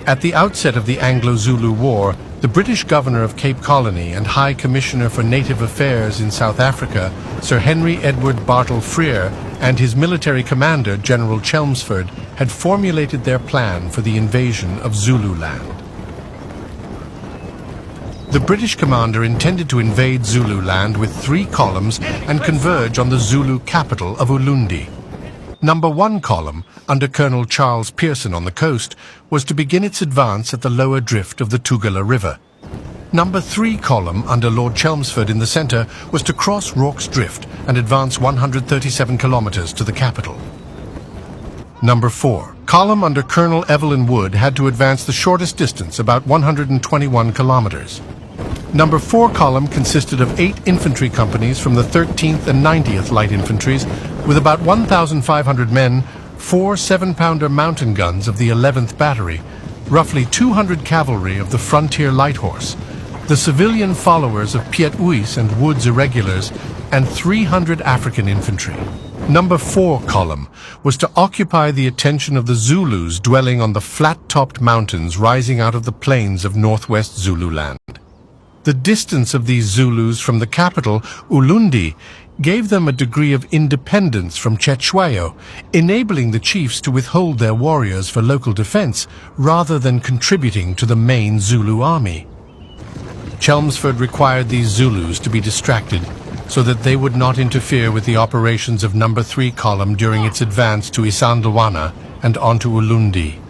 At the outset of the Anglo-Zulu War, the British governor of Cape Colony and High Commissioner for Native Affairs in South Africa, Sir Henry Edward Bartle Frere, and his military commander, General Chelmsford, had formulated their plan for the invasion of Zululand. The British commander intended to invade Zululand with 3 columns and converge on the Zulu capital of Ulundi. Number 1 column, under Colonel Charles Pearson on the coast, was to begin its advance at the lower drift of the Tugela River. Number 3 column, under Lord Chelmsford in the centre, was to cross Rorke's Drift and advance 137 kilometres to the capital. Number 4 column, under Colonel Evelyn Wood, had to advance the shortest distance, about 121 kilometres. Number 4 column consisted of 8 infantry companies from the 13th and 90th Light Infantries, with about 1,500 men, 4 7-pounder mountain guns of the 11th Battery, roughly 200 cavalry of the Frontier Light Horse, the civilian followers of Piet Uy's and Wood's irregulars, and 300 African infantry. Number 4 column was to occupy the attention of the Zulus dwelling on the flat-topped mountains rising out of the plains of northwest Zululand. The distance of these Zulus from the capital, Ulundi, gave them a degree of independence from Cetshwayo, enabling the chiefs to withhold their warriors for local defense rather than contributing to the main Zulu army. Chelmsford required these Zulus to be distracted so that they would not interfere with the operations of Number 3 column during its advance to Isandlwana and onto Ulundi.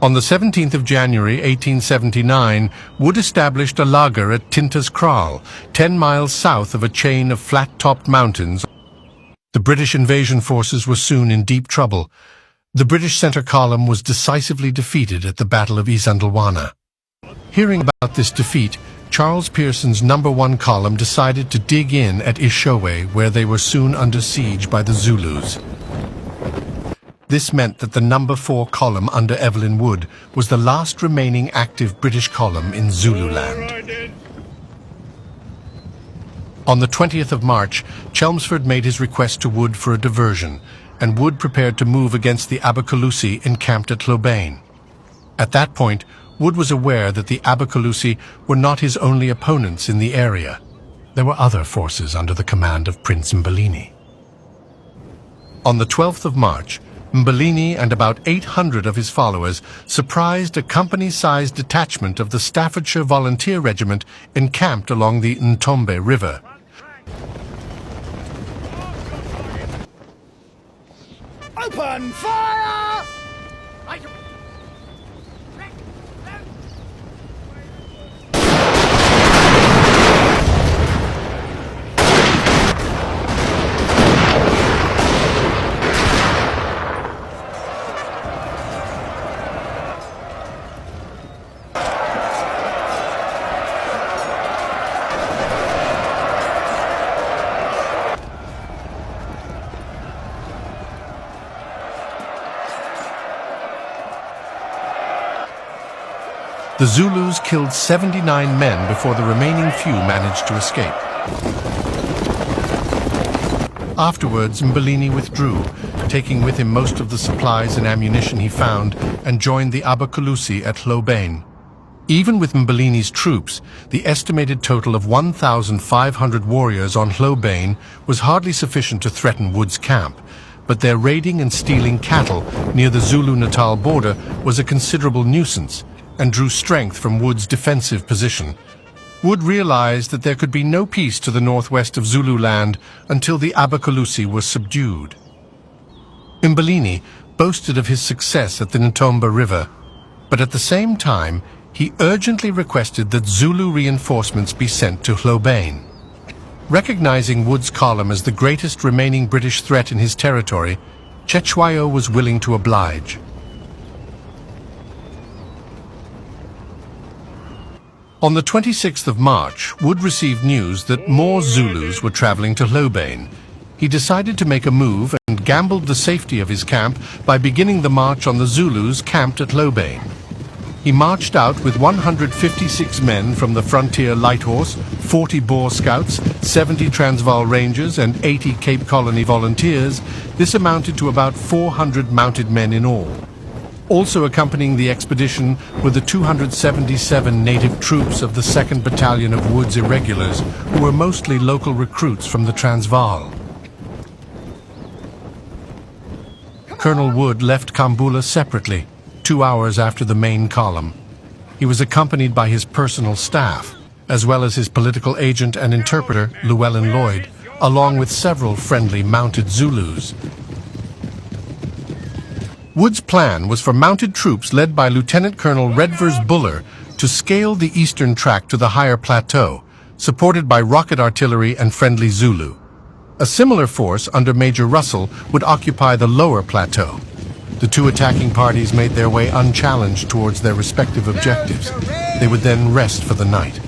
On the 17th of January 1879, Wood established a lager at Tintas Kraal, 10 miles south of a chain of flat-topped mountains. The British invasion forces were soon in deep trouble. The British centre column was decisively defeated at the Battle of Isandlwana. Hearing about this defeat, Charles Pearson's Number 1 column decided to dig in at Eshowe, where they were soon under siege by the Zulus. This meant that the Number 4 column under Evelyn Wood was the last remaining active British column in Zululand. On the 20th of March, Chelmsford made his request to Wood for a diversion, and Wood prepared to move against the Abacalusi encamped at Hlobane. At that point, Wood was aware that the Abacalusi were not his only opponents in the area. There were other forces under the command of Prince Mbeleni. On the 12th of March, Mbeleni and about 800 of his followers surprised a company-sized detachment of the Staffordshire Volunteer Regiment encamped along the Ntombe River. Open fire! The Zulus killed 79 men before the remaining few managed to escape. Afterwards, Mbeleni withdrew, taking with him most of the supplies and ammunition he found, and joined the Abacalusi at Hlobane. Even with Mbeleni's troops, the estimated total of 1,500 warriors on Hlobane was hardly sufficient to threaten Wood's camp, but their raiding and stealing cattle near the Zulu-Natal border was a considerable nuisance, and drew strength from Wood's defensive position. Wood realized that there could be no peace to the northwest of Zululand until the Abacalusi was subdued. Mbeleni boasted of his success at the Ntombe River, but at the same time, he urgently requested that Zulu reinforcements be sent to Hlobane. Recognizing Wood's column as the greatest remaining British threat in his territory, Cetshwayo was willing to oblige. On the 26th of March, Wood received news that more Zulus were traveling to Hlobane. He decided to make a move and gambled the safety of his camp by beginning the march on the Zulus camped at Hlobane. He marched out with 156 men from the Frontier Light Horse, 40 Boer Scouts, 70 Transvaal Rangers, and 80 Cape Colony Volunteers. This amounted to about 400 mounted men in all. Also accompanying the expedition were the 277 native troops of the 2nd Battalion of Wood's Irregulars, who were mostly local recruits from the Transvaal. Colonel Wood left Kambula separately, 2 hours after the main column. He was accompanied by his personal staff, as well as his political agent and interpreter, Llewellyn Lloyd, along with several friendly mounted Zulus. Wood's plan was for mounted troops led by Lieutenant Colonel Redvers Buller to scale the eastern track to the higher plateau, supported by rocket artillery and friendly Zulu. A similar force under Major Russell would occupy the lower plateau. The two attacking parties made their way unchallenged towards their respective objectives. They would then rest for the night.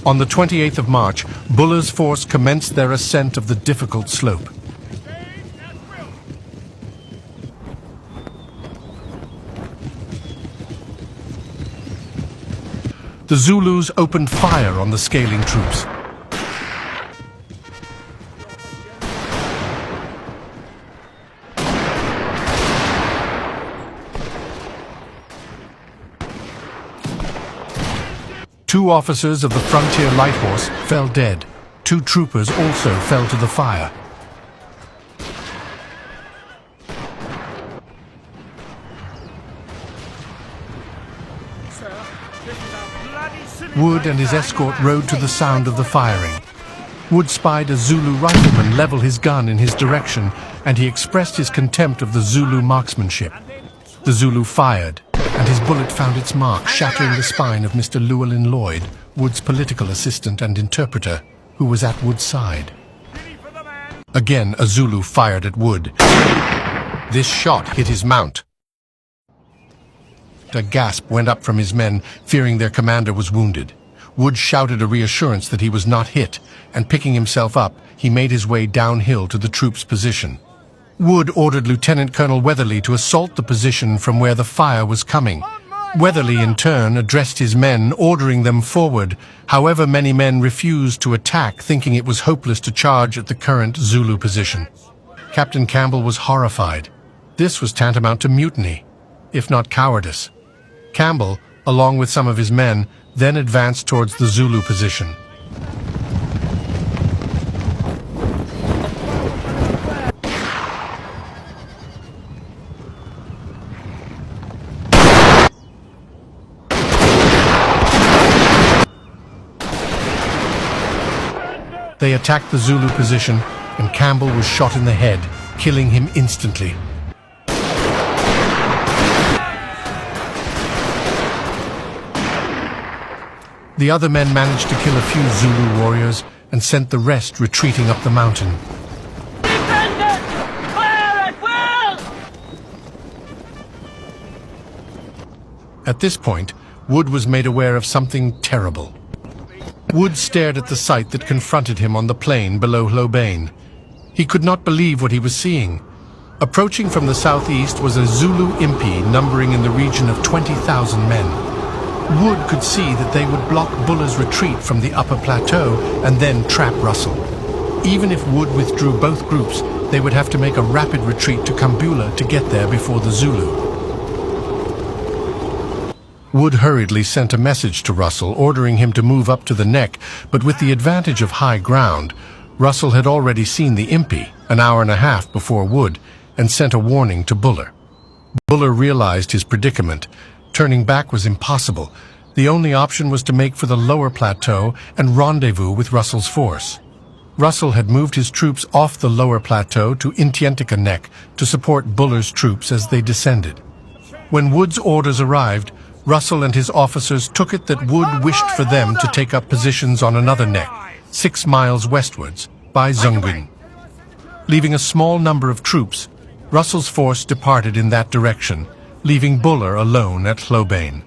On the 28th of March, Buller's force commenced their ascent of the difficult slope. The Zulus opened fire on the scaling troops. Two officers of the Frontier Light Horse fell dead. 2 troopers also fell to the fire. Wood and his escort rode to the sound of the firing. Wood spied a Zulu rifleman level his gun in his direction, and he expressed his contempt of the Zulu marksmanship. The Zulu fired, and his bullet found its mark, shattering the spine of Mr. Llewellyn Lloyd, Wood's political assistant and interpreter, who was at Wood's side. Again, a Zulu fired at Wood. This shot hit his mount. A gasp went up from his men, fearing their commander was wounded. Wood shouted a reassurance that he was not hit, and picking himself up, he made his way downhill to the troops' position. Wood ordered Lieutenant Colonel Weatherly to assault the position from where the fire was coming. Weatherly, in turn, addressed his men, ordering them forward. However, many men refused to attack, thinking it was hopeless to charge at the current Zulu position. Captain Campbell was horrified. This was tantamount to mutiny, if not cowardice. Campbell, along with some of his men, then advanced towards the Zulu position. They attacked the Zulu position, and Campbell was shot in the head, killing him instantly. The other men managed to kill a few Zulu warriors and sent the rest retreating up the mountain. Defenders! Fire at will! At this point, Wood was made aware of something terrible. Wood stared at the sight that confronted him on the plain below Hlobane. He could not believe what he was seeing. Approaching from the southeast was a Zulu impi numbering in the region of 20,000 men. Wood could see that they would block Buller's retreat from the upper plateau and then trap Russell. Even if Wood withdrew both groups, they would have to make a rapid retreat to Kambula to get there before the Zulu. Wood hurriedly sent a message to Russell ordering him to move up to the neck, but with the advantage of high ground, Russell had already seen the impi an hour and a half before Wood and sent a warning to Buller. Buller realized his predicament. Turning back was impossible. The only option was to make for the lower plateau and rendezvous with Russell's force. Russell had moved his troops off the lower plateau to Intientica Neck to support Buller's troops as they descended. When Wood's orders arrived, Russell and his officers took it that Wood wished for them to take up positions on another neck, 6 miles westwards, by Zungwin. Leaving a small number of troops, Russell's force departed in that direction, leaving Buller alone at Hlobane.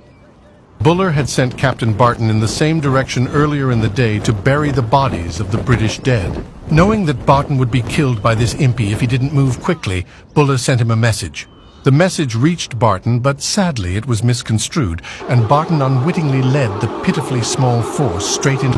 Buller had sent Captain Barton in the same direction earlier in the day to bury the bodies of the British dead. Knowing that Barton would be killed by this impi if he didn't move quickly, Buller sent him a message. The message reached Barton, but sadly it was misconstrued, and Barton unwittingly led the pitifully small force straight into